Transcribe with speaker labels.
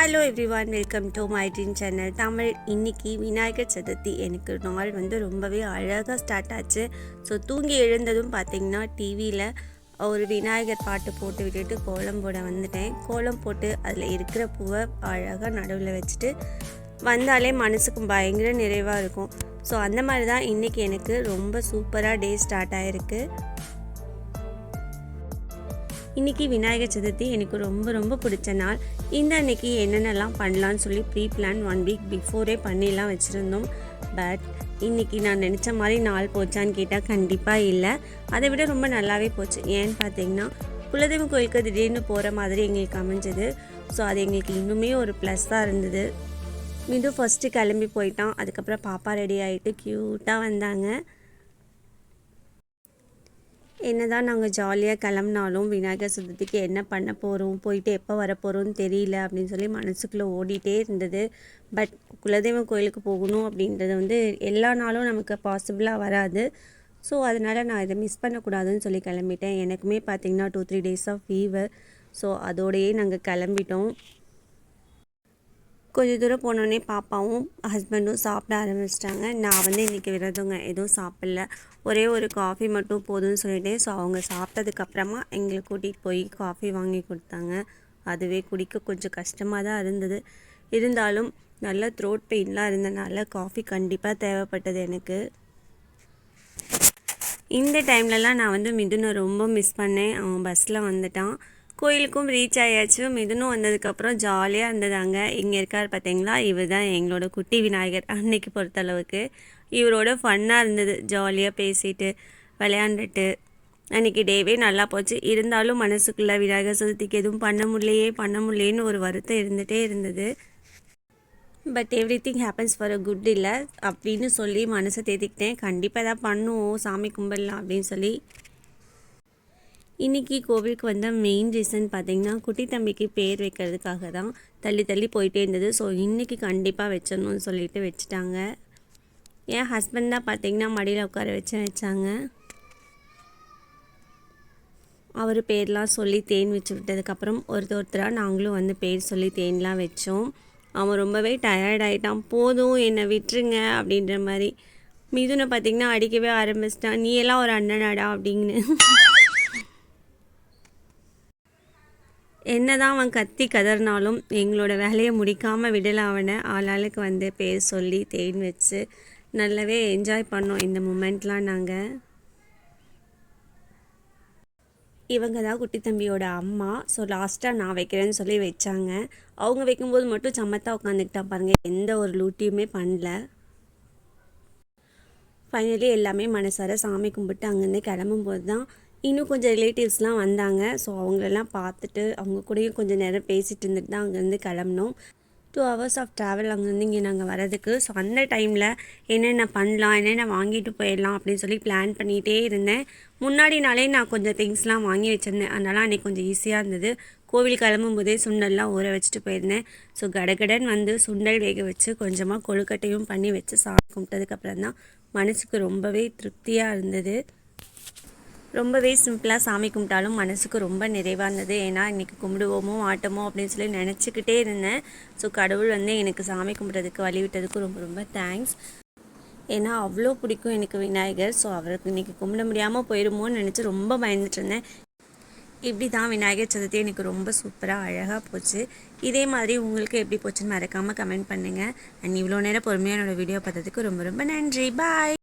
Speaker 1: Hello everyone, welcome to my dream channel Tamil. இன்றைக்கி விநாயகர் சதுர்த்தி. எனக்கு நாள் ரொம்பவே அழகாக ஸ்டார்ட் ஆச்சு. ஸோ தூங்கி எழுந்ததும் பார்த்திங்கன்னா டிவியில் ஒரு விநாயகர் பாட்டு போட்டு விட்டுட்டு கோலம் போட வந்துட்டேன். கோலம் போட்டு அதில் இருக்கிற பூவை அழகாக நடுவில் வச்சுட்டு வந்தாலே மனசுக்கு பயங்கர நிறைவாக இருக்கும். ஸோ அந்த மாதிரி தான் இன்றைக்கி எனக்கு ரொம்ப சூப்பராக டே ஸ்டார்ட் ஆகிருக்கு. இன்றைக்கி விநாயகர் சதுர்த்தி எனக்கு ரொம்ப ரொம்ப பிடிச்ச நாள். இந்த அன்னைக்கு என்னென்னலாம் பண்ணலான்னு சொல்லி ப்ரீ பிளான் 1 வீக் பிஃபோரே பண்ணிலாம் வச்சுருந்தோம். பட் இன்றைக்கி நான் நினச்ச மாதிரி நாள் போச்சான்னு கேட்டால் கண்டிப்பாக இல்லை. அதை விட ரொம்ப நல்லாவே போச்சு. ஏன்னு பார்த்தீங்கன்னா குலதெய்வம் கோயிலுக்கு திடீர்னு போகிற மாதிரி எங்களுக்கு அமைஞ்சது. ஸோ அது எங்களுக்கு இன்னுமே ஒரு ப்ளஸ்ஸாக இருந்தது. மிது ஃபஸ்ட்டு கிளம்பி போயிட்டான். அதுக்கப்புறம் பாப்பா ரெடி ஆகிட்டு க்யூட்டாக வந்தாங்க. என்னதான் நாங்கள் ஜாலியாக கிளம்புனாலும் விநாயகர் சதுர்த்திக்கு என்ன பண்ண போகிறோம், போயிட்டு எப்போ வரப்போகிறோன்னு தெரியல அப்படின்னு சொல்லி மனசுக்குள்ளே ஓடிட்டே இருந்தது. பட் குலதெய்வம் கோயிலுக்கு போகணும் அப்படின்றது எல்லா நாளும் நமக்கு பாசிபிளாக வராது. ஸோ அதனால் நான் இதை மிஸ் பண்ணக்கூடாதுன்னு சொல்லி கிளம்பிட்டேன். எனக்குமே பார்த்திங்கன்னா 2-3 டேஸ் ஆஃப் ஃபீவர். ஸோ அதோடையே நாங்கள் கிளம்பிட்டோம். கொஞ்சம் தூரம் போனோடனே பாப்பாவும் ஹஸ்பண்டும் சாப்பிட ஆரம்பிச்சிட்டாங்க. நான் இன்றைக்கி விரதங்க, எதுவும் சாப்பிடல. ஒரே ஒரு காஃபி மட்டும் போதும்னு சொல்லிட்டேன். ஸோ அவங்க சாப்பிட்டதுக்கப்புறமா எங்களை கூட்டிகிட்டு போய் காஃபி வாங்கி கொடுத்தாங்க. அதுவே குடிக்க கொஞ்சம் கஷ்டமாக தான் இருந்தது. இருந்தாலும் நல்ல த்ரோட் பெயின்லாம் இருந்தனால காஃபி கண்டிப்பாக தேவைப்பட்டது எனக்கு. இந்த டைம்லலாம் நான் மிதுனை ரொம்ப மிஸ் பண்ணேன். அவன் பஸ்ஸில் வந்துட்டான். கோயிலுக்கும் ரீச் ஆயாச்சு. மிதுனும் வந்ததுக்கப்புறம் ஜாலியாக இருந்ததாங்க. இங்கே இருக்கார் பார்த்தீங்களா, இவர் தான் எங்களோட குட்டி விநாயகர். அன்னைக்கு பொறுத்தளவுக்கு இவரோட ஃபன்னாக இருந்தது. ஜாலியாக பேசிட்டு விளையாண்டுட்டு அன்றைக்கி டேவே நல்லா போச்சு. இருந்தாலும் மனசுக்குள்ளே விநாயகர் சதுர்த்திக்கு எதுவும் பண்ண முடியலேன்னு ஒரு வருத்தம் இருந்துகிட்டே இருந்தது. But every thing happens for a good இல்லை அப்படின்னு சொல்லி மனசை தேத்திக்கிட்டேன். கண்டிப்பாக தான் பண்ணுவோம், சாமி கும்பிடலாம் அப்படின்னு சொல்லி. இன்றைக்கி கோவிலுக்கு வந்த மெயின் ரீசன் பார்த்திங்கன்னா குட்டி தம்பிக்கு பேர் வைக்கிறதுக்காக தான். தள்ளி தள்ளி போயிட்டே இருந்தது. ஸோ இன்றைக்கி கண்டிப்பாக வச்சிடணும்னு சொல்லிட்டு வச்சுட்டாங்க. என் ஹஸ்பண்ட் தான் பார்த்திங்கன்னா மடியில் உட்கார வச்சாங்க. அவர் பேர்லாம் சொல்லி தேன் வச்சு விட்டதுக்கப்புறம் ஒருத்தராக நாங்களும் பேர் சொல்லி தேன்லாம் வச்சோம். அவன் ரொம்பவே டயர்ட் ஆகிட்டான். போதும் என்னை விட்டுருங்க அப்படின்ற மாதிரி. மிதுனை பார்த்திங்கன்னா அடிக்கவே ஆரம்பிச்சிட்டான். நீ எல்லாம் ஒரு அண்ணனாடா அப்படின்னு. என்னதான் அவன் கத்தி கதறினாலும் எங்களோட வேலையை முடிக்காமல் விடலை அவனை. ஆளாளுக்கு பேர் சொல்லி தேன் வச்சு நல்லாவே என்ஜாய் பண்ணோம் இந்த மூமெண்ட்லாம். நாங்கள் இவங்க தான் குட்டி தம்பியோட அம்மா. ஸோ லாஸ்ட்டாக நான் வைக்கிறேன்னு சொல்லி வச்சாங்க. அவங்க வைக்கும்போது மட்டும் சமத்தாக உட்காந்துக்கிட்டான் பாருங்கள். எந்த ஒரு லூட்டியுமே பண்ணல. ஃபைனலி எல்லாமே மனசார சாமி கும்பிட்டு அங்கேருந்து கிளம்பும்போது தான் இன்னும் கொஞ்சம் ரிலேட்டிவ்ஸ்லாம் வந்தாங்க. ஸோ அவங்களெல்லாம் பார்த்துட்டு அவங்க கூடயும் கொஞ்சம் நேரம் பேசிகிட்டு இருந்துட்டு தான் அங்கேருந்து கிளம்புனோம். 2 hours ஆஃப் ட்ராவல் அங்கேருந்து இங்கே நாங்கள் வரதுக்கு. ஸோ அந்த டைமில் என்னென்ன பண்ணலாம், என்னென்ன வாங்கிட்டு போயிடலாம் அப்படின்னு சொல்லி பிளான் பண்ணிகிட்டே இருந்தேன். முன்னாடி நாளே நான் கொஞ்சம் திங்ஸ்லாம் வாங்கி வச்சுருந்தேன். அதனால் அன்றைக்கி கொஞ்சம் ஈஸியாக இருந்தது. கோவில் கிளம்பும்போதே சுண்டல்லாம் ஊற வச்சுட்டு போயிருந்தேன். ஸோ கடகடன் சுண்டல் வேக வச்சு கொஞ்சமாக கொழுக்கட்டையும் பண்ணி வச்சு சாமி கும்பிட்டதுக்கப்புறம் தான் மனசுக்கு ரொம்பவே திருப்தியாக இருந்தது. ரொம்பவே சிம்பிளாக சாமி கும்பிட்டாலும் மனசுக்கு ரொம்ப நிறைவாக இருந்தது. ஏன்னா இன்றைக்கி கும்பிடுவோமோ ஆட்டமோ அப்படின்னு சொல்லி நினச்சிக்கிட்டே இருந்தேன். ஸோ கடவுள் எனக்கு சாமி கும்பிட்றதுக்கு வழிவிட்டதுக்கு ரொம்ப ரொம்ப தேங்க்ஸ். ஏன்னா அவ்வளோ பிடிக்கும் எனக்கு விநாயகர். ஸோ அவருக்கு இன்றைக்கி கும்பிட முடியாமல் போயிடுமோன்னு நினச்சி ரொம்ப பயந்துட்டு இருந்தேன். இப்படி தான் விநாயகர் சதுர்த்தி எனக்கு ரொம்ப சூப்பராக அழகாக போச்சு. இதே மாதிரி உங்களுக்கு எப்படி போச்சுன்னு மறக்காமல் கமெண்ட் பண்ணுங்கள். அண்ட் இவ்வளோ நேரம் பொறுமையாக என்னோடய வீடியோ பார்த்ததுக்கு ரொம்ப ரொம்ப நன்றி. பாய்.